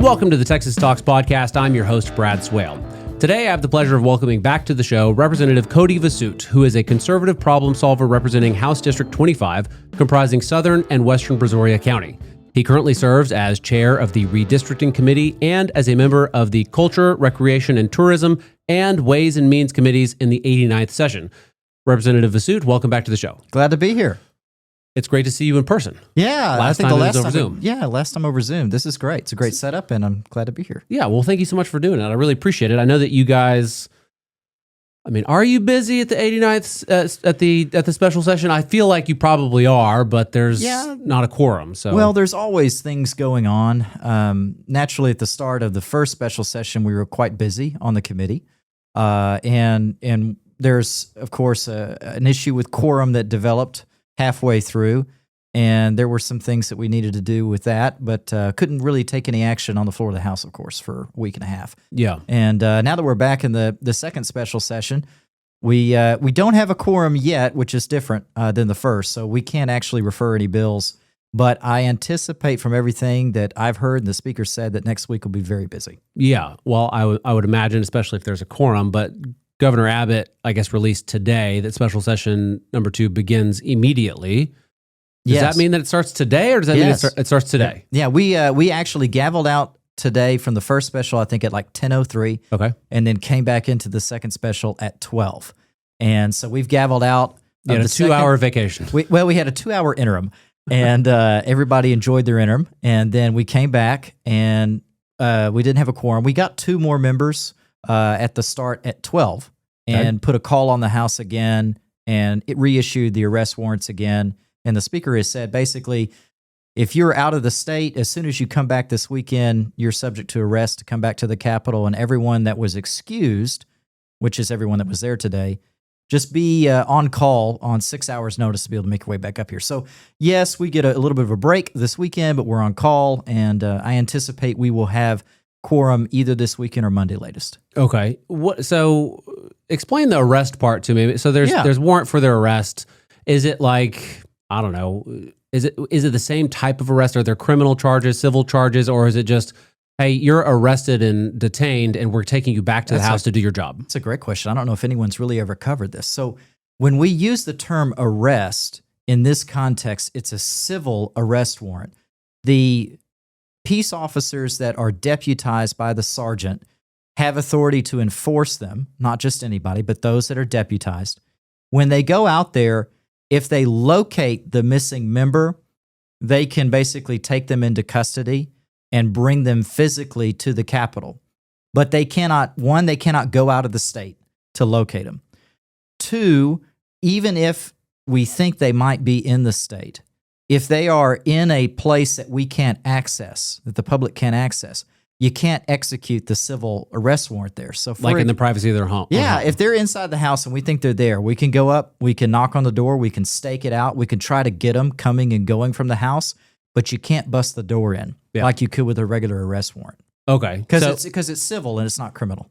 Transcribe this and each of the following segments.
And welcome to the Texas Talks podcast. I'm your host, Brad Swail. Today, I have the pleasure of welcoming back to the show Representative Cody Vasut, who is a conservative problem solver representing House District 25, comprising Southern and Western Brazoria County. He currently serves as chair of the Redistricting Committee and as a member of the Culture, Recreation, and Tourism and Ways and Means Committees in the 89th session. Representative Vasut, welcome back to the show. Glad to be here. It's great to see you in person. Yeah, last time over Zoom. Last time over Zoom. This is great. It's a great setup, and I'm glad to be here. Yeah, well, thank you so much for doing it. I really appreciate it. I know that you guys, are you busy at the 89th at the special session? I feel like you probably are, but there's not a quorum. So well, there's always things going on. Naturally, at the start of the first special session, we were quite busy on the committee, and there's of course an issue with quorum that developed halfway through, and there were some things that we needed to do with that, but couldn't really take any action on the floor of the House, of course, for a week and a half. Yeah. And now that we're back in the second special session, we don't have a quorum yet, which is different than the first, so we can't actually refer any bills. But I anticipate from everything that I've heard and the speaker said that next week will be very busy. Yeah. Well, I would imagine, especially if there's a quorum, but Governor Abbott, I guess, released today that special session number 2 begins immediately. Does that mean that it starts today, or does that mean it starts today? Yeah, we actually gavelled out today from the first special, I think at like 10:03. Okay. And then came back into the second special at 12. And so we've gavelled out. You had a 2-hour vacation. We had a 2-hour interim, and everybody enjoyed their interim. And then we came back, and we didn't have a quorum. We got 2 more members at the start at 12 and put a call on the House again, and it reissued the arrest warrants again. And the speaker has said, basically, if you're out of the state, as soon as you come back this weekend, you're subject to arrest to come back to the Capitol, and everyone that was excused, which is everyone that was there today, just be on call on 6 hours notice to be able to make your way back up here. So yes, we get a little bit of a break this weekend, but we're on call, and I anticipate we will have quorum either this weekend or Monday latest. Okay. So explain the arrest part to me. So there's warrant for their arrest. Is it like, I don't know, is it the same type of arrest? Are there criminal charges, civil charges, or is it just, hey, you're arrested and detained and we're taking you back to the House to do your job? That's a great question. I don't know if anyone's really ever covered this. So when we use the term arrest in this context, it's a civil arrest warrant. The peace officers that are deputized by the sergeant have authority to enforce them, not just anybody, but those that are deputized. When they go out there, if they locate the missing member, they can basically take them into custody and bring them physically to the Capitol. But they cannot go out of the state to locate them. 2, even if we think they might be in the state, if they are in a place that we can't access, that the public can't access, you can't execute the civil arrest warrant there. So in the privacy of their home. Yeah, if they're inside the house and we think they're there, we can go up, we can knock on the door, we can stake it out, we can try to get them coming and going from the house, but you can't bust the door in like you could with a regular arrest warrant. Okay. Because it's civil and it's not criminal.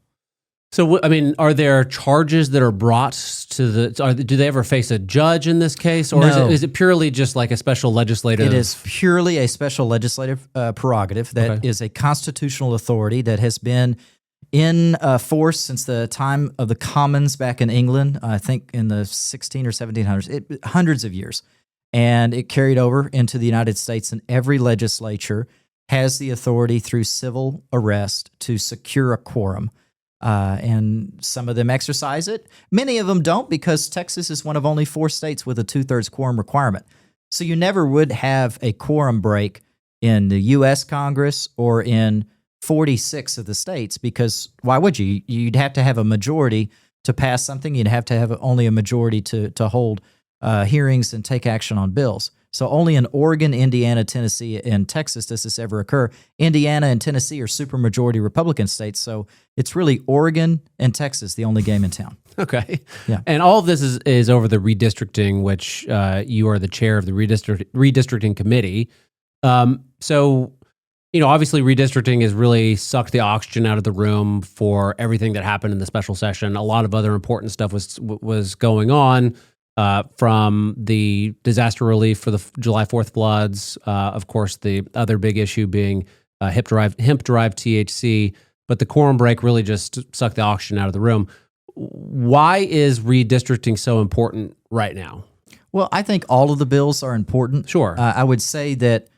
So, are there charges that are brought to do they ever face a judge in this case? Or is it purely just like a special legislative? It is purely a special legislative prerogative that is a constitutional authority that has been in force since the time of the Commons back in England, I think in the 16 or 1700s, hundreds of years. And it carried over into the United States, and every legislature has the authority through civil arrest to secure a quorum. And some of them exercise it. Many of them don't, because Texas is one of only 4 states with a 2/3 quorum requirement. So you never would have a quorum break in the U.S. Congress or in 46 of the states, because why would you? You'd have to have a majority to pass something. You'd have to have only a majority to hold hearings and take action on bills. So only in Oregon, Indiana, Tennessee, and Texas does this ever occur. Indiana and Tennessee are supermajority Republican states, so it's really Oregon and Texas, the only game in town. Okay. Yeah. And all of this is over the redistricting, which you are the chair of the Redistricting Committee. So, obviously redistricting has really sucked the oxygen out of the room for everything that happened in the special session. A lot of other important stuff was going on. From the disaster relief for the July 4th floods, of course, the other big issue being hemp-derived THC, but the quorum break really just sucked the oxygen out of the room. Why is redistricting so important right now? Well, I think all of the bills are important. Sure. I would say that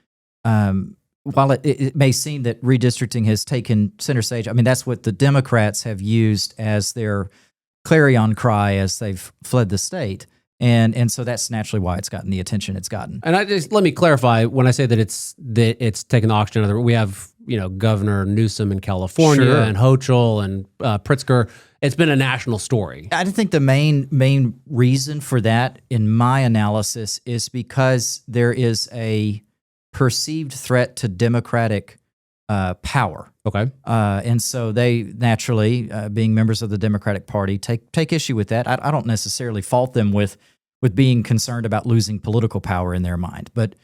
while it may seem that redistricting has taken center stage, I mean, that's what the Democrats have used as their clarion cry as they've fled the state. And so that's naturally why it's gotten the attention it's gotten. And let me clarify, when I say that it's taken the oxygen out of the room, we have, Governor Newsom in California, Sure, and Hochul and Pritzker. It's been a national story. I think the main reason for that, in my analysis, is because there is a perceived threat to Democratic power. Okay. And so they naturally, being members of the Democratic Party, take issue with that. I don't necessarily fault them with being concerned about losing political power in their mind. But,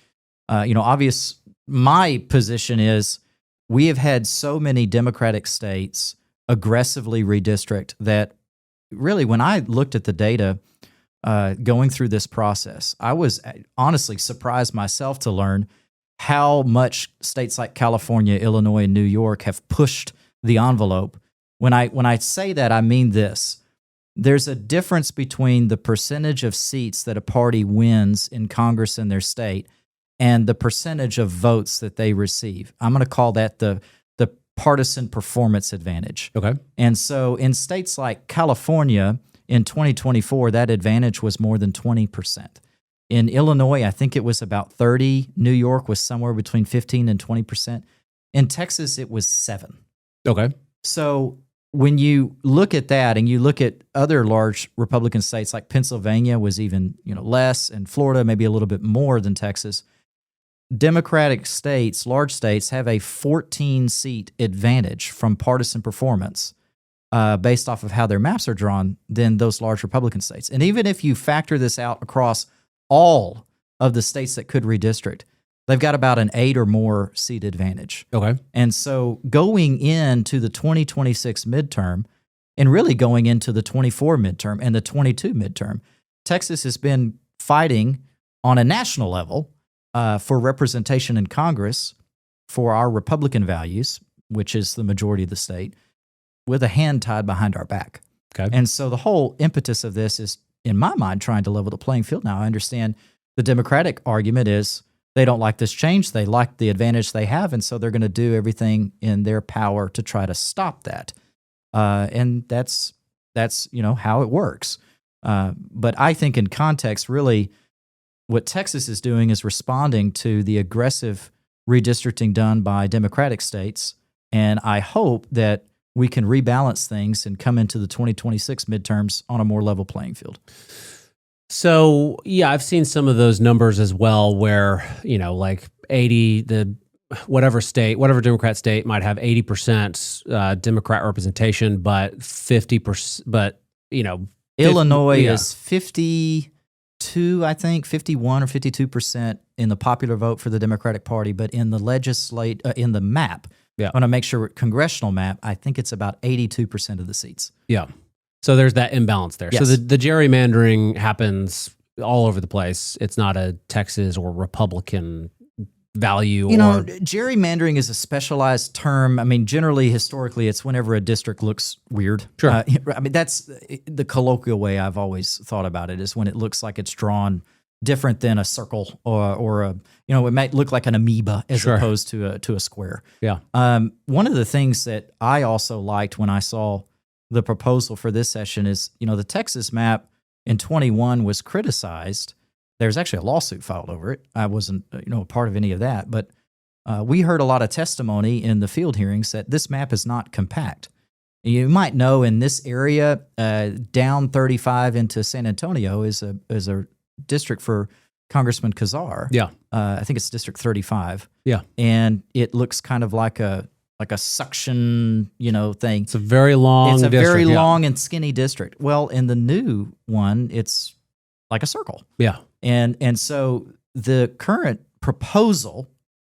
my position is we have had so many Democratic states aggressively redistrict that really, when I looked at the data going through this process, I was honestly surprised myself to learn how much states like California, Illinois, and New York have pushed the envelope. When I say that, I mean this. There's a difference between the percentage of seats that a party wins in Congress in their state and the percentage of votes that they receive. I'm going to call that the partisan performance advantage. Okay. And so in states like California, in 2024, that advantage was more than 20%. In Illinois, I think it was about 30. New York was somewhere between 15 and 20%. In Texas, it was 7%. Okay. So when you look at that and you look at other large Republican states like Pennsylvania was even less, and Florida maybe a little bit more than Texas, Democratic states, large states, have a 14-seat advantage from partisan performance based off of how their maps are drawn than those large Republican states. And even if you factor this out across all of the states that could redistrict, they've got about an 8 or more seat advantage. Okay. And so going into the 2026 midterm and really going into the 24 midterm and the 22 midterm, Texas has been fighting on a national level for representation in Congress for our Republican values, which is the majority of the state, with a hand tied behind our back. Okay. And so the whole impetus of this is, in my mind, trying to level the playing field. Now, I understand the Democratic argument is they don't like this change. They like the advantage they have, and so they're going to do everything in their power to try to stop that. And that's how it works. But I think in context, really, what Texas is doing is responding to the aggressive redistricting done by Democratic states, and I hope that we can rebalance things and come into the 2026 midterms on a more level playing field. So, yeah, I've seen some of those numbers as well where, like 80, whatever Democrat state might have 80% Democrat representation, but 50%, but, Illinois is 52, I think, 51 or 52% in the popular vote for the Democratic Party, but in the in the map, I want to make sure, congressional map, I think it's about 82% of the seats. Yeah. So there's that imbalance there. Yes. So the gerrymandering happens all over the place. It's not a Texas or Republican value. Gerrymandering is a specialized term. I mean, generally, historically, it's whenever a district looks weird. Sure. I mean, that's the colloquial way I've always thought about it, is when it looks like it's drawn different than a circle or a, it might look like an amoeba as opposed to a square. Yeah. One of the things that I also liked when I saw the proposal for this session is, the Texas map in 21 was criticized. There's actually a lawsuit filed over it. I wasn't, a part of any of that, but we heard a lot of testimony in the field hearings that this map is not compact. You might know in this area, down 35 into San Antonio is a district for Congressman Kazar. Yeah. I think it's District 35. Yeah. And it looks kind of like a suction, thing. It's a very long It's a district, very long and skinny district. Well, in the new one, it's like a circle. Yeah. And so the current proposal,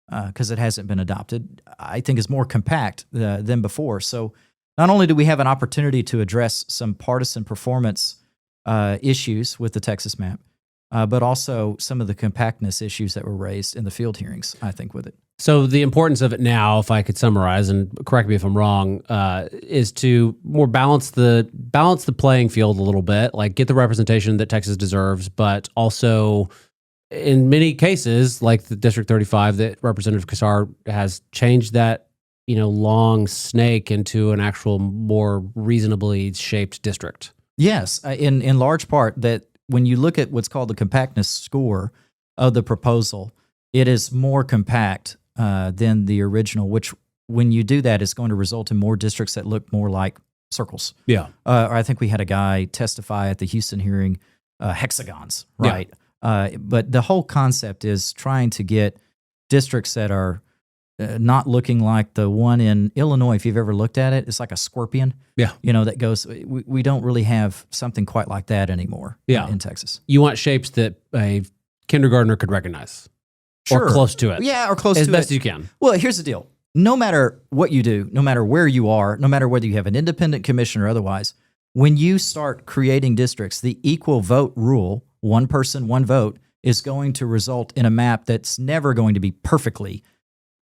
because it hasn't been adopted, I think is more compact than before. So not only do we have an opportunity to address some partisan performance issues with the Texas map, but also some of the compactness issues that were raised in the field hearings, I think, with it. So the importance of it now, if I could summarize, and correct me if I'm wrong, is to more balance the playing field a little bit, like get the representation that Texas deserves, but also in many cases, like the District 35 that Representative Casar has changed that, long snake into an actual more reasonably shaped district. Yes, in large part that when you look at what's called the compactness score of the proposal, it is more compact than the original, which when you do that, it's going to result in more districts that look more like circles. Yeah. Or I think we had a guy testify at the Houston hearing, hexagons, right? Yeah. But the whole concept is trying to get districts that are not looking like the one in Illinois. If you've ever looked at it, it's like a scorpion. Yeah. That goes, we don't really have something quite like that anymore in Texas. You want shapes that a kindergartner could recognize. Sure. Or close to it. Yeah, or close to it. As best you can. Well, here's the deal. No matter what you do, no matter where you are, no matter whether you have an independent commission or otherwise, when you start creating districts, the equal vote rule, one person, one vote, is going to result in a map that's never going to be perfectly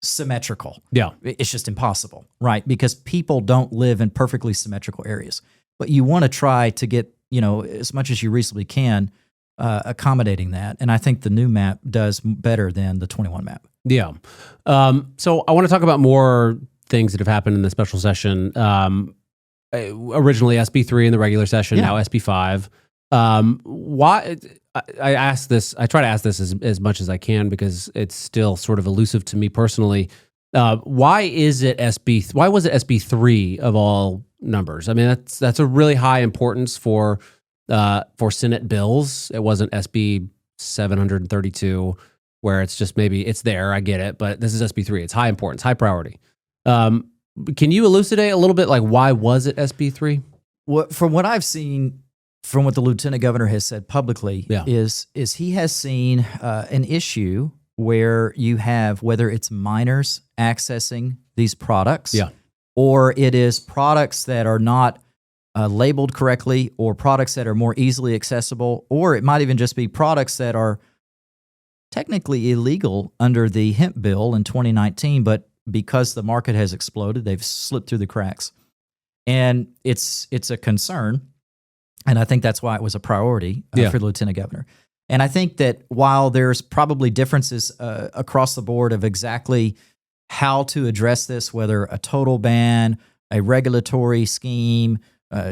symmetrical. Yeah. It's just impossible, right? Because people don't live in perfectly symmetrical areas. But you want to try to get, as much as you reasonably can, accommodating that. And I think the new map does better than the 21 map. Yeah. So I want to talk about more things that have happened in the special session. Originally SB3 in the regular session, now SB5. Why? I ask this. I try to ask this as much as I can because it's still sort of elusive to me personally. Why is it SB? Why was it SB3 of all numbers? I mean, that's a really high importance for Senate bills. It wasn't SB 732, where it's just maybe it's there. I get it, but this is SB3. It's high importance, high priority. Can you elucidate a little bit, like why was it SB3? Well, from what I've seen, from what the lieutenant governor has said publicly, is he has seen an issue where you have, whether it's minors accessing these products, or it is products that are not labeled correctly, or products that are more easily accessible, or it might even just be products that are technically illegal under the hemp bill in 2019, but because the market has exploded, they've slipped through the cracks. And it's a concern. And I think that's why it was a priority for the lieutenant governor. And I think that while there's probably differences across the board of exactly how to address this, whether a total ban, a regulatory scheme,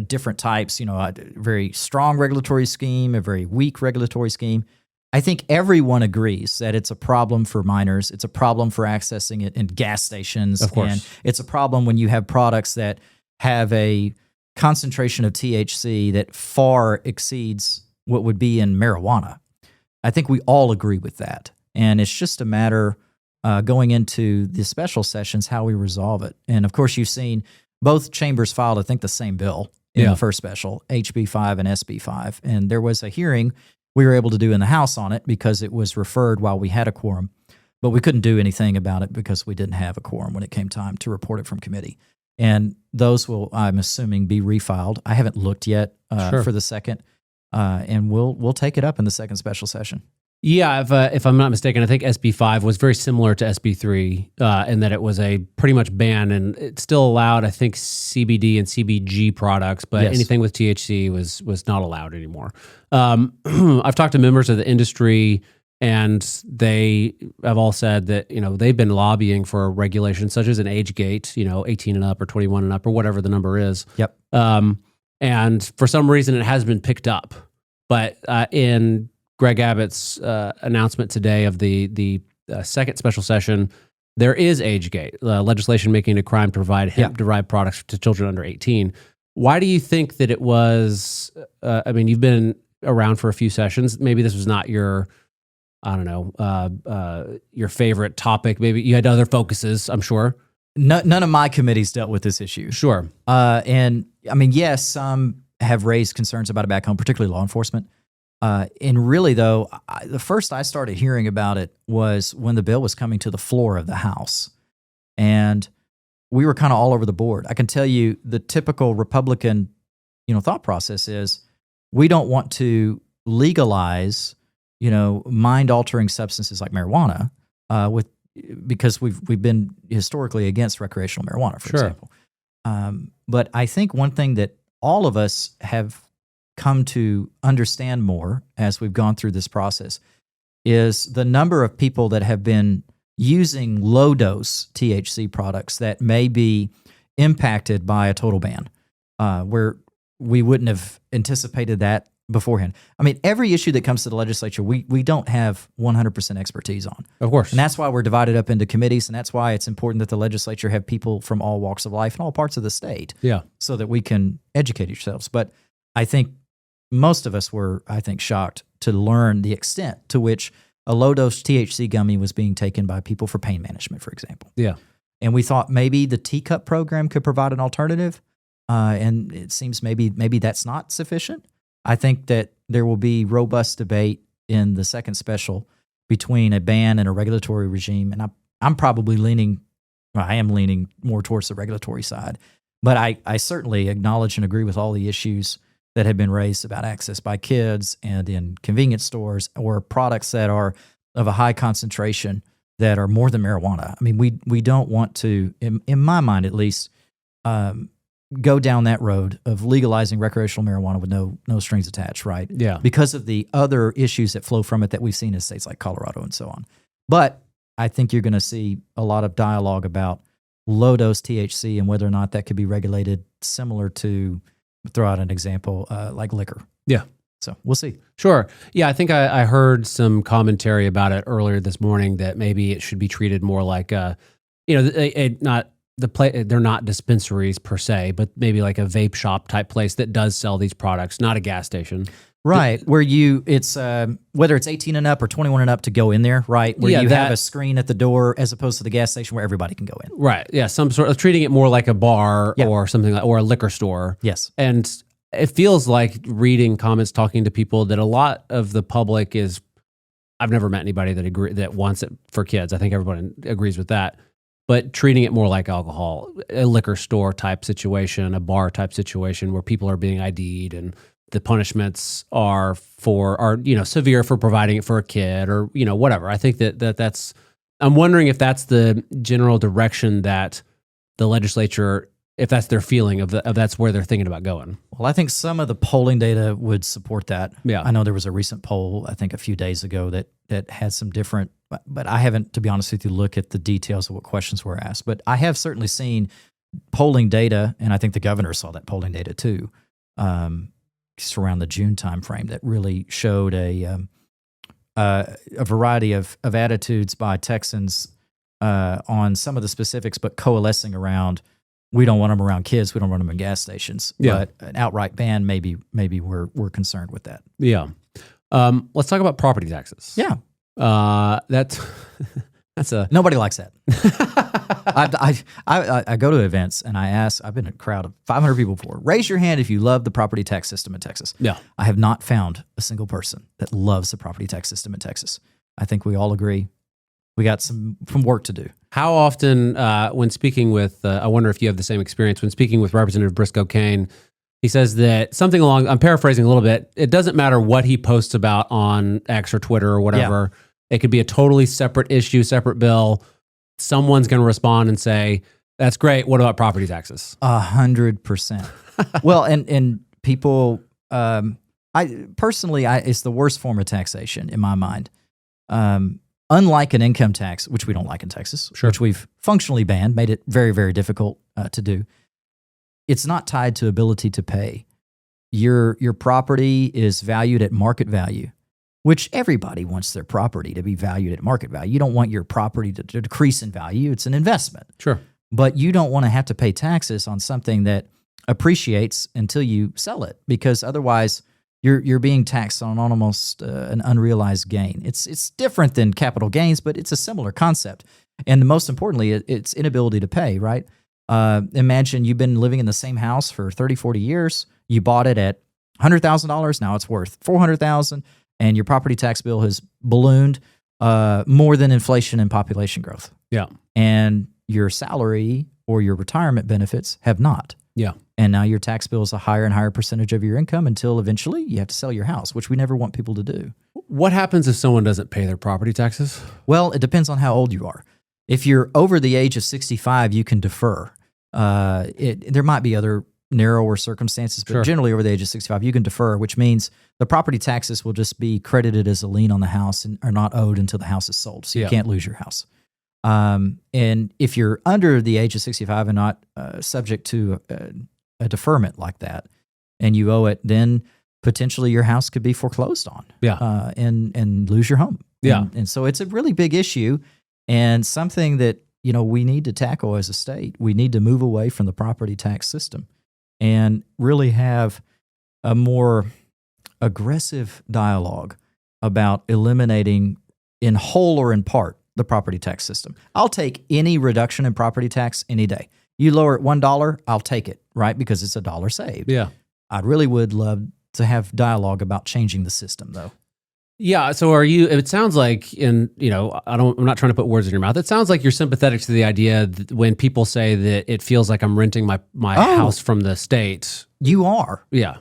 different types, a very strong regulatory scheme, a very weak regulatory scheme, I think everyone agrees that it's a problem for minors. It's a problem for accessing it in gas stations. Of course. And it's a problem when you have products that have a concentration of THC that far exceeds what would be in marijuana. I think we all agree with that. And it's just a matter going into the special sessions, how we resolve it. And of course, you've seen both chambers filed, I think, the same bill in the first special, HB5 and SB5. And there was a hearing we were able to do in the House on it because it was referred while we had a quorum. But we couldn't do anything about it because we didn't have a quorum when it came time to report it from committee. And those will, I'm assuming, be refiled. I haven't looked yet for the second, and we'll take it up in the second special session. Yeah, if I'm not mistaken, I think SB5 was very similar to SB3 in that it was a pretty much ban, and it still allowed, I think, CBD and CBG products, but anything with THC was not allowed anymore. I've talked to members of the industry, and they have all said that they've been lobbying for a regulation such as an age gate, 18 and up or 21 and up or whatever the number is. Yep. And for some reason, it has been picked up, but in Greg Abbott's announcement today of the second special session, there is age gate legislation making it a crime to provide hemp-derived products to children under 18. Why do you think that it was? You've been around for a few sessions. Maybe this was not your, your favorite topic. Maybe you had other focuses, I'm sure. None of my committees dealt with this issue. Sure. And yes, some have raised concerns about it back home, particularly law enforcement. And really, though, the first I started hearing about it was when the bill was coming to the floor of the House. And we were kind of all over the board. I can tell you the typical Republican, thought process is we don't want to legalize mind-altering substances like marijuana, because we've been historically against recreational marijuana, for example. But I think one thing that all of us have come to understand more as we've gone through this process is the number of people that have been using low-dose THC products that may be impacted by a total ban, where we wouldn't have anticipated that beforehand. I mean, every issue that comes to the legislature, we don't have 100% expertise on. Of course. And that's why we're divided up into committees, and that's why it's important that the legislature have people from all walks of life and all parts of the state, so that we can educate ourselves. But I think most of us were, shocked to learn the extent to which a low-dose THC gummy was being taken by people for pain management, for example. Yeah. And we thought maybe the teacup program could provide an alternative, and it seems maybe that's not sufficient. I think that there will be robust debate in the second special between a ban and a regulatory regime, and I'm probably leaning more towards the regulatory side. But I certainly acknowledge and agree with all the issues that have been raised about access by kids and in convenience stores or products that are of a high concentration that are more than marijuana. I mean, we don't want to, in my mind at least, go down that road of legalizing recreational marijuana with no strings attached, right? Yeah. Because of the other issues that flow from it that we've seen in states like Colorado and so on. But I think you're going to see a lot of dialogue about low-dose THC and whether or not that could be regulated similar to, throw out an example, like liquor. Yeah. So we'll see. Sure. Yeah, I think I heard some commentary about it earlier this morning that maybe it should be treated more like they're not dispensaries per se, but maybe like a vape shop type place that does sell these products, not a gas station. Right, where it's whether it's 18 and up or 21 and up to go in there, right? Where you have a screen at the door as opposed to the gas station where everybody can go in. Right, yeah, some sort of treating it more like a bar or something like, or a liquor store. Yes. And it feels like reading comments, talking to people, that a lot of the public is, I've never met anybody that wants it for kids. I think everyone agrees with that. But treating it more like alcohol, a liquor store type situation, a bar type situation where people are being ID'd and the punishments are severe for providing it for a kid or, whatever. I think that's, I'm wondering if that's the general direction that the legislature, if that's their feeling of that's where they're thinking about going. Well, I think some of the polling data would support that. Yeah. I know there was a recent poll, I think a few days ago, that had some different, but I haven't, to be honest with you, look at the details of what questions were asked. But I have certainly seen polling data, and I think the governor saw that polling data too, just around the June timeframe, that really showed a variety of attitudes by Texans on some of the specifics, but coalescing around, we don't want them around kids, we don't want them in gas stations. Yeah. But an outright ban, maybe we're concerned with that. Yeah. Let's talk about property taxes. Yeah. That's nobody likes that. I go to events and I ask, I've been in a crowd of 500 people before. Raise your hand if you love the property tax system in Texas. Yeah. I have not found a single person that loves the property tax system in Texas. I think we all agree we got some work to do. How often, when speaking with, I wonder if you have the same experience, when speaking with Representative Briscoe Cain, he says that something along, I'm paraphrasing a little bit, it doesn't matter what he posts about on X or Twitter or whatever. Yeah. It could be a totally separate issue, separate bill. Someone's going to respond and say, that's great. What about property taxes? 100%. Well, and people, it's the worst form of taxation in my mind. Unlike an income tax, which we don't like in Texas, sure, which we've functionally banned, made it very, very difficult to do. It's not tied to ability to pay. Your property is valued at market value, which everybody wants their property to be valued at market value. You don't want your property to decrease in value. It's an investment. Sure. But you don't want to have to pay taxes on something that appreciates until you sell it, because otherwise you're being taxed on almost an unrealized gain. It's different than capital gains, but it's a similar concept. And most importantly, it's inability to pay, right? Imagine you've been living in the same house for 30, 40 years. You bought it at $100,000. Now it's worth $400,000. And your property tax bill has ballooned more than inflation and population growth. Yeah. And your salary or your retirement benefits have not. Yeah. And now your tax bill is a higher and higher percentage of your income until eventually you have to sell your house, which we never want people to do. What happens if someone doesn't pay their property taxes? Well, it depends on how old you are. If you're over the age of 65, you can defer. There might be other narrower circumstances, but generally over the age of 65, you can defer, which means the property taxes will just be credited as a lien on the house and are not owed until the house is sold. So you can't lose your house. And if you're under the age of 65 and not subject to a deferment like that, and you owe it, then potentially your house could be foreclosed on. And lose your home. And so it's a really big issue and something that we need to tackle as a state. We need to move away from the property tax system and really have a more aggressive dialogue about eliminating, in whole or in part, the property tax system. I'll take any reduction in property tax any day. You lower it $1, I'll take it, right? Because it's $1 saved. Yeah. I really would love to have dialogue about changing the system, though. Yeah. So it sounds like, I'm not trying to put words in your mouth. It sounds like you're sympathetic to the idea that when people say that it feels like I'm renting my house from the state. You are. Yeah.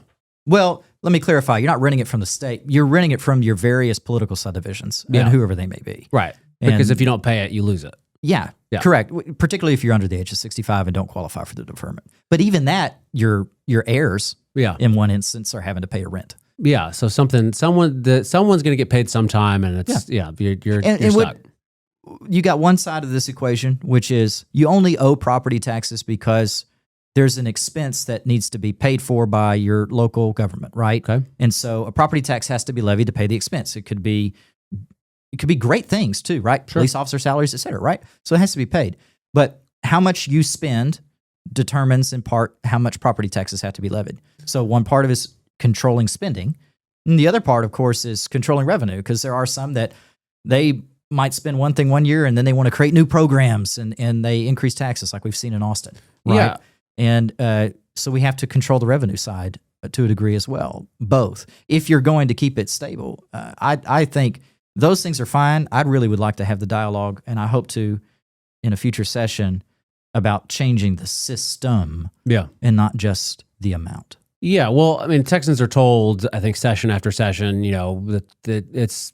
Well, let me clarify. You're not renting it from the state. You're renting it from your various political subdivisions and whoever they may be. Right. Because if you don't pay it, you lose it. Yeah, correct. Particularly if you're under the age of 65 and don't qualify for the deferment. But even that, your heirs, in one instance, are having to pay a rent. Yeah, so someone's going to get paid sometime, and it's you're stuck. You got one side of this equation, which is you only owe property taxes because there's an expense that needs to be paid for by your local government, right? Okay. And so a property tax has to be levied to pay the expense. It could be great things too, right? Sure. Police officer salaries, et cetera, right? So it has to be paid. But how much you spend determines in part how much property taxes have to be levied. So one part of it is controlling spending. And the other part, of course, is controlling revenue, because there are some that they might spend one thing one year and then they want to create new programs and they increase taxes like we've seen in Austin, right? Yeah. And so we have to control the revenue side to a degree as well, both. If you're going to keep it stable, I think those things are fine. I really would like to have the dialogue, and I hope to, in a future session, about changing the system and not just the amount. Yeah, well, I mean, Texans are told, I think, session after session, that it's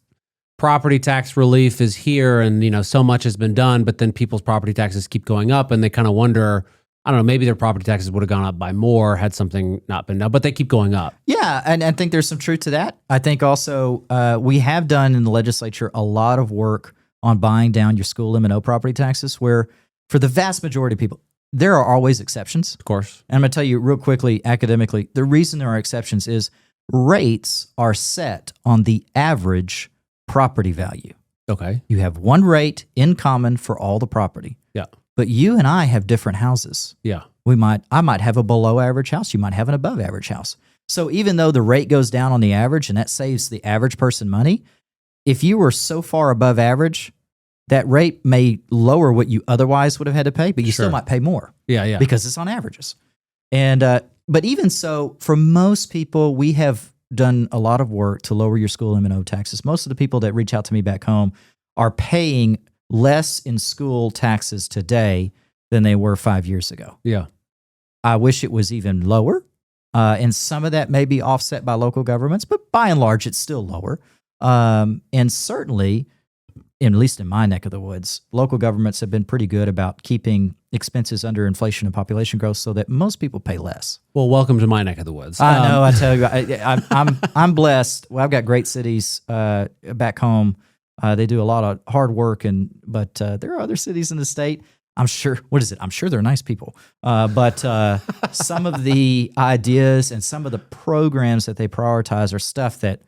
property tax relief is here and, so much has been done, but then people's property taxes keep going up and they kind of wonder, I don't know, maybe their property taxes would have gone up by more had something not been done, but they keep going up. Yeah, and I think there's some truth to that. I think also we have done in the legislature a lot of work on buying down your school M&O property taxes, where for the vast majority of people, there are always exceptions. Of course. And I'm going to tell you real quickly, academically, the reason there are exceptions is rates are set on the average property value. Okay. You have one rate in common for all the property. Yeah. But you and I have different houses. Yeah. I might have a below average house. You might have an above average house. So even though the rate goes down on the average and that saves the average person money, if you were so far above average, that rate may lower what you otherwise would have had to pay, but you still might pay more. Yeah. Because it's on averages. And but even so, for most people, we have done a lot of work to lower your school M&O taxes. Most of the people that reach out to me back home are paying less in school taxes today than they were 5 years ago. Yeah. I wish it was even lower. And some of that may be offset by local governments, but by and large, it's still lower. And certainly, at least in my neck of the woods, local governments have been pretty good about keeping expenses under inflation and population growth so that most people pay less. Well, welcome to my neck of the woods. I know. I tell you, I'm blessed. Well, I've got great cities back home. They do a lot of hard work, but there are other cities in the state. I'm sure. What is it? I'm sure they're nice people. But some of the ideas and some of the programs that they prioritize are stuff that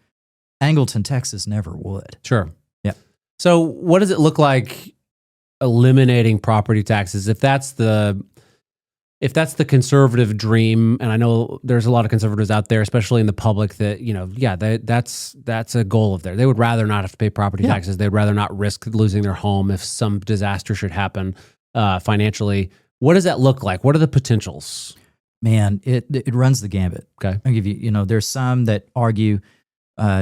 Angleton, Texas, never would. Sure. Yeah. So, what does it look like eliminating property taxes if that's the conservative dream? And I know there's a lot of conservatives out there, especially in the public, that that's a goal of theirs. They would rather not have to pay property taxes. They'd rather not risk losing their home if some disaster should happen financially. What does that look like? What are the potentials? Man, it runs the gambit. Okay. I'll give you, there's some that argue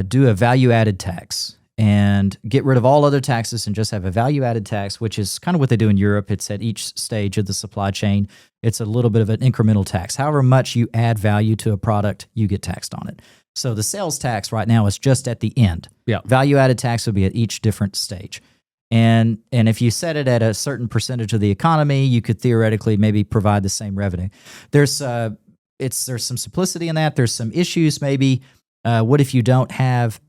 do a value-added tax. and get rid of all other taxes and just have a value-added tax, which is kind of what they do in Europe. It's at each stage of the supply chain. It's a little bit of an incremental tax. However much you add value to a product, you get taxed on it. So the sales tax right now is just at the end. Yeah. Value-added tax would be at each different stage. And if you set it at a certain percentage of the economy, you could theoretically maybe provide the same revenue. There's some simplicity in that. There's some issues maybe. What if you don't have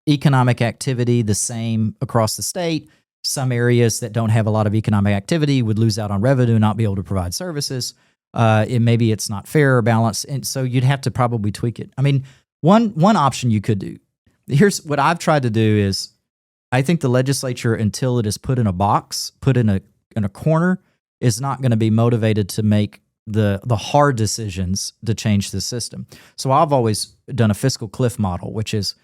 economic activity the same across the state? Some areas that don't have a lot of economic activity would lose out on revenue and not be able to provide services. Maybe it's not fair or balanced, and so you'd have to probably tweak it. I mean, one option you could do. Here's what I've tried to do is, I think the legislature, until it is put in a box, put in a corner, is not going to be motivated to make the hard decisions to change the system. So I've always done a fiscal cliff model, which is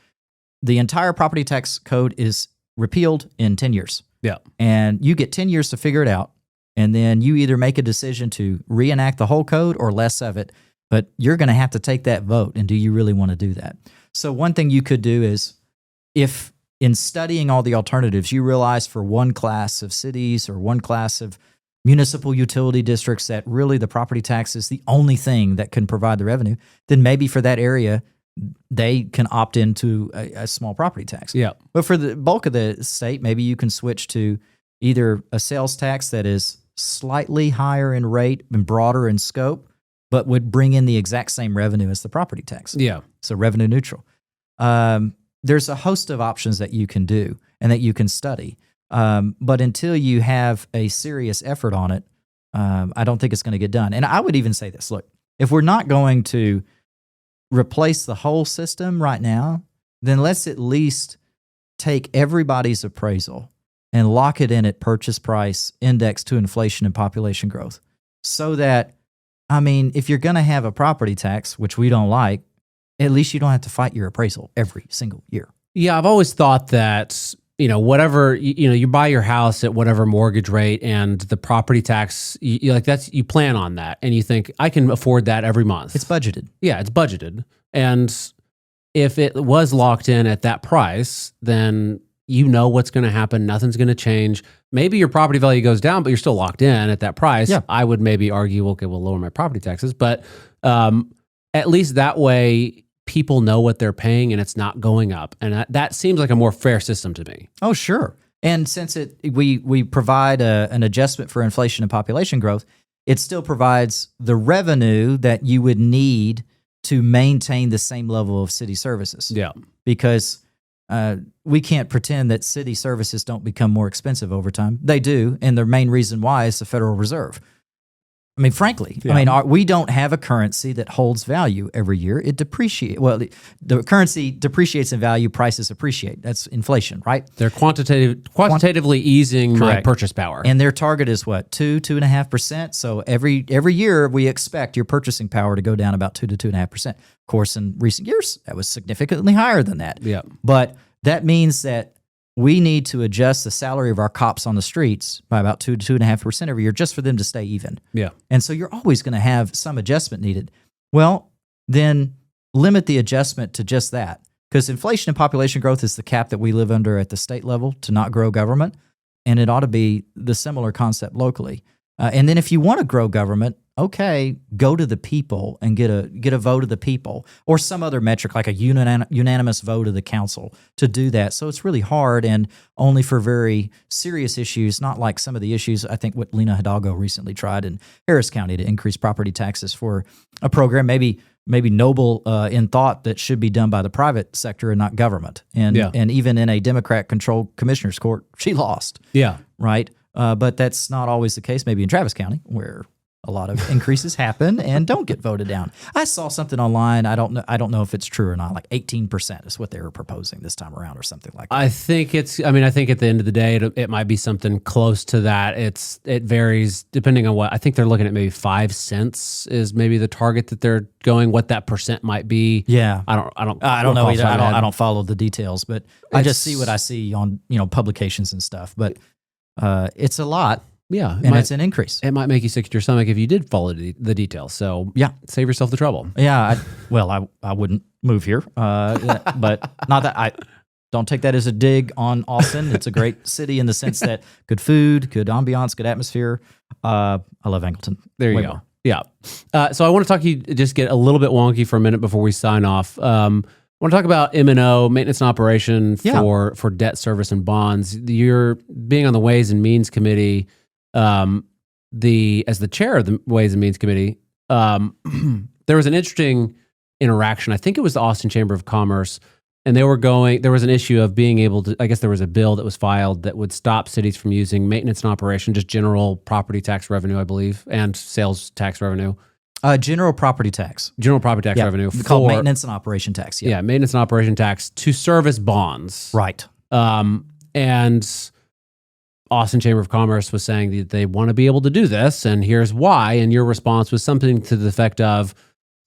the entire property tax code is repealed in 10 years. Yeah. And you get 10 years to figure it out. And then you either make a decision to reenact the whole code or less of it. But you're going to have to take that vote. And do you really want to do that? So one thing you could do is, if in studying all the alternatives, you realize for one class of cities or one class of municipal utility districts that really the property tax is the only thing that can provide the revenue, then maybe for that area, they can opt into a small property tax. Yeah. But for the bulk of the state, maybe you can switch to either a sales tax that is slightly higher in rate and broader in scope, but would bring in the exact same revenue as the property tax. Yeah. So revenue neutral. There's a host of options that you can do and that you can study. But until you have a serious effort on it, I don't think it's going to get done. And I would even say this, look, if we're not going to replace the whole system right now, then let's at least take everybody's appraisal and lock it in at purchase price indexed to inflation and population growth. So that, I mean, if you're going to have a property tax, which we don't like, at least you don't have to fight your appraisal every single year. Yeah, I've always thought that, whatever, you buy your house at whatever mortgage rate, and the property tax, you plan on that, and you think, I can afford that every month. It's budgeted. Yeah, it's budgeted. And if it was locked in at that price, then you know what's going to happen. Nothing's going to change. Maybe your property value goes down, but you're still locked in at that price. Yeah. I would maybe argue, okay, we'll lower my property taxes, but at least that way people know what they're paying and it's not going up. And that seems like a more fair system to me. Oh, sure. And since we provide an adjustment for inflation and population growth, it still provides the revenue that you would need to maintain the same level of city services. Yeah. Because we can't pretend that city services don't become more expensive over time. They do, and the main reason why is the Federal Reserve. I mean, frankly, yeah. We don't have a currency that holds value every year. It depreciates. Well, the currency depreciates in value, prices appreciate. That's inflation, right? They're quantitatively easing my purchase power. And their target is what, 2.5%? So every year we expect your purchasing power to go down about 2 to 2.5%. Of course, in recent years, that was significantly higher than that. Yeah. But that means that we need to adjust the salary of our cops on the streets by about 2 to 2.5% every year just for them to stay even. Yeah. And so you're always going to have some adjustment needed. Well, then limit the adjustment to just that, because inflation and population growth is the cap that we live under at the state level to not grow government, and it ought to be the similar concept locally. And then if you want to grow government, okay, go to the people and get a vote of the people, or some other metric like a unanimous vote of the council to do that. So it's really hard, and only for very serious issues, not like some of the issues I think what Lena Hidalgo recently tried in Harris County to increase property taxes for a program maybe noble in thought that should be done by the private sector and not government. And even in a Democrat-controlled commissioner's court, she lost. Yeah. Right? But that's not always the case, maybe in Travis County, where a lot of increases happen and don't get voted down. I saw something online. I don't know if it's true or not. Like 18% is what they were proposing this time around, or something like that. I think at the end of the day, it might be something close to that. It varies depending on what. I think they're looking at maybe 5 cents is maybe the target that they're going. What that percent might be. Yeah, I don't know either. I don't follow the details, but I just see what I see on publications and stuff. But it's a lot. Yeah, it's an increase. It might make you sick to your stomach if you did follow the details. So yeah, save yourself the trouble. Yeah, I wouldn't move here, but not that Don't take that as a dig on Austin. It's a great city in the sense that good food, good ambiance, good atmosphere. I love Angleton. There you go. Yeah. So I want to talk to you, just get a little bit wonky for a minute before we sign off. I want to talk about M&O, maintenance and operation for debt service and bonds. You're being on the Ways and Means Committee, as the chair of the Ways and Means Committee. There was an interesting interaction. I think it was the Austin Chamber of Commerce, and there was an issue of being able to, I guess there was a bill that was filed that would stop cities from using maintenance and operation, just general property tax revenue, I believe, and sales tax revenue. General property tax. General property tax revenue. Called maintenance and operation tax. Yeah, maintenance and operation tax to service bonds. Right. And Austin Chamber of Commerce was saying that they want to be able to do this, and here's why. And your response was something to the effect of,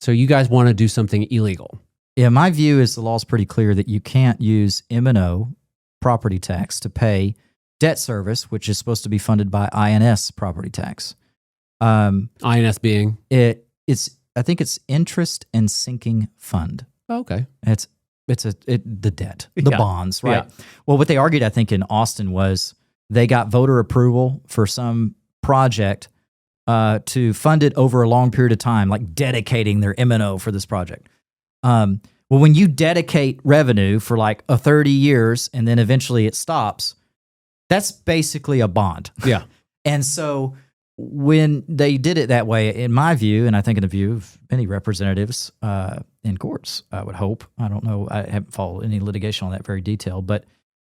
so you guys want to do something illegal. Yeah, my view is the law is pretty clear that you can't use M&O property tax to pay debt service, which is supposed to be funded by INS property tax. INS being? I think it's interest and sinking fund. Oh, okay. It's the debt, the bonds, right? Yeah. Well, what they argued, I think, in Austin was they got voter approval for some project to fund it over a long period of time, like dedicating their M&O for this project. Well, when you dedicate revenue for like 30 years and then eventually it stops, that's basically a bond. Yeah. And so when they did it that way, in my view, and I think in the view of many representatives in courts, I would hope, I don't know, I haven't followed any litigation on that very detailed, but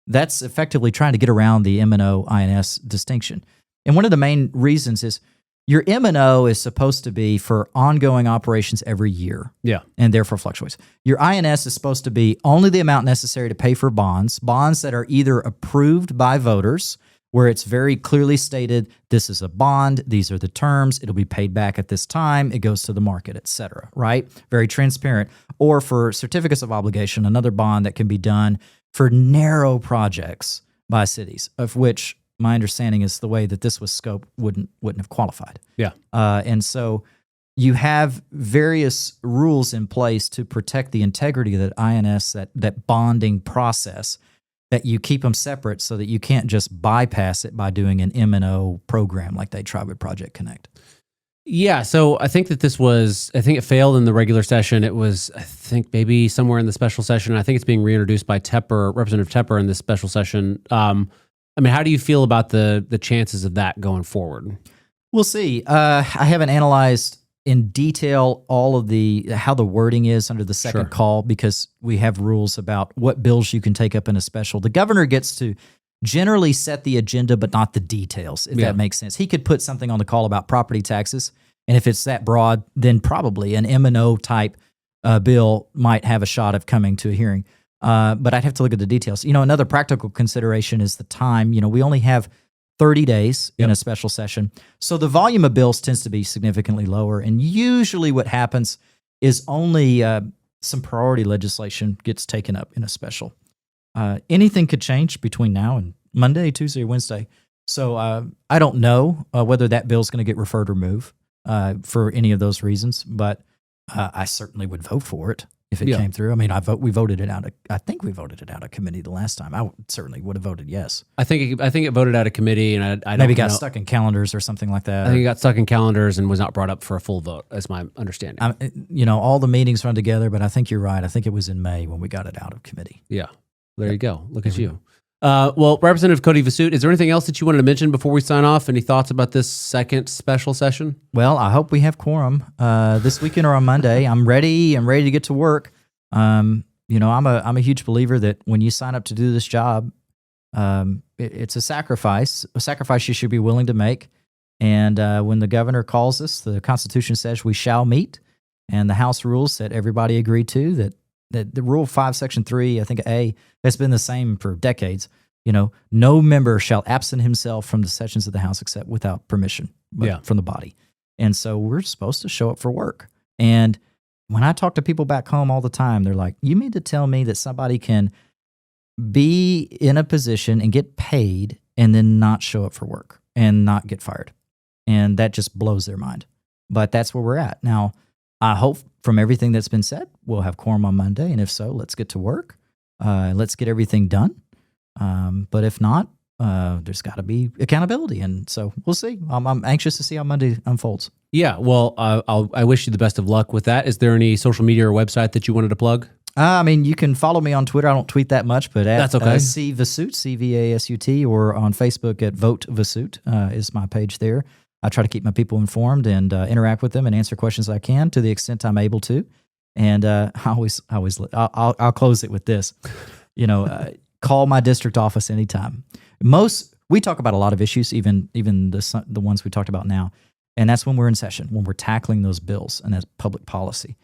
that's effectively trying to get around the M&O INS distinction. And one of the main reasons is your M&O is supposed to be for ongoing operations every year. Yeah. And therefore fluctuates. Your INS is supposed to be only the amount necessary to pay for bonds that are either approved by voters, where it's very clearly stated, this is a bond, these are the terms, it'll be paid back at this time, it goes to the market, et cetera, right? Very transparent. Or for certificates of obligation, another bond that can be done for narrow projects by cities, of which my understanding is the way that this was scoped wouldn't have qualified. Yeah. And so you have various rules in place to protect the integrity of that INS, that bonding process, that you keep them separate so that you can't just bypass it by doing an M&O program like they tried with Project Connect. Yeah, so I think that I think it failed in the regular session. It was, I think, maybe somewhere in the special session. I think it's being reintroduced by Representative Tepper in this special session. I mean, how do you feel about the chances of that going forward? We'll see. I haven't analyzed in detail all of how the wording is under the second call, because we have rules about what bills you can take up in a special. The governor gets to generally set the agenda, but not the details, if that makes sense. He could put something on the call about property taxes, and if it's that broad, then probably an M&O type bill might have a shot of coming to a hearing. But I'd have to look at the details. Another practical consideration is the time. We only have 30 days in a special session. So the volume of bills tends to be significantly lower. And usually what happens is only some priority legislation gets taken up in a special. Anything could change between now and Monday, Tuesday, or Wednesday. So I don't know whether that bill is going to get referred or moved for any of those reasons. But I certainly would vote for it if it came through. I mean, we voted it out. I think we voted it out of committee the last time. I certainly would have voted yes. I think it voted out of committee, and I maybe got stuck in calendars or something like that. I think it got stuck in calendars and was not brought up for a full vote, as my understanding. All the meetings run together, but I think you're right. I think it was in May when we got it out of committee. Yeah, there you go. Look at you. Well, Representative Cody Vasut, is there anything else that you wanted to mention before we sign off? Any thoughts about this second special session? Well, I hope we have quorum this weekend or on Monday. I'm ready. I'm ready to get to work. I'm a huge believer that when you sign up to do this job, it's a sacrifice you should be willing to make. And when the governor calls us, the Constitution says we shall meet, and the House rules that everybody agreed to, that the Rule 5, Section 3, I think A, has been the same for decades. No member shall absent himself from the sessions of the House except without permission from the body. And so we're supposed to show up for work. And when I talk to people back home all the time, they're like, you mean to tell me that somebody can be in a position and get paid and then not show up for work and not get fired? And that just blows their mind. But that's where we're at. Now, I hope from everything that's been said, we'll have quorum on Monday. And if so, let's get to work. Let's get everything done. But if not, there's got to be accountability. And so we'll see. I'm anxious to see how Monday unfolds. Yeah, well, I wish you the best of luck with that. Is there any social media or website that you wanted to plug? I mean, you can follow me on Twitter. I don't tweet that much, but at That's okay. C Vasut, CVASUT, or on Facebook at Vote Vasut is my page there. I try to keep my people informed and interact with them and answer questions I can to the extent I'm able to. And I'll close it with this. Call my district office anytime. We talk about a lot of issues, even the ones we talked about now, and that's when we're in session, when we're tackling those bills and that's public policy.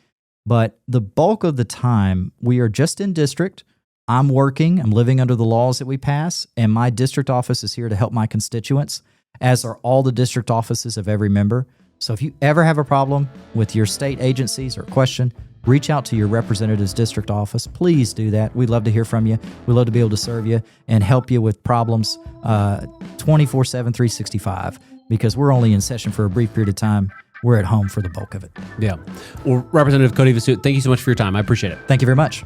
But the bulk of the time, we are just in district. I'm living under the laws that we pass, and my district office is here to help my constituents, as are all the district offices of every member. So if you ever have a problem with your state agencies or question, reach out to your representative's district office. Please do that. We'd love to hear from you. We'd love to be able to serve you and help you with problems 24/7, 365, because we're only in session for a brief period of time. We're at home for the bulk of it. Yeah. Well, Representative Cody Vasut, thank you so much for your time. I appreciate it. Thank you very much.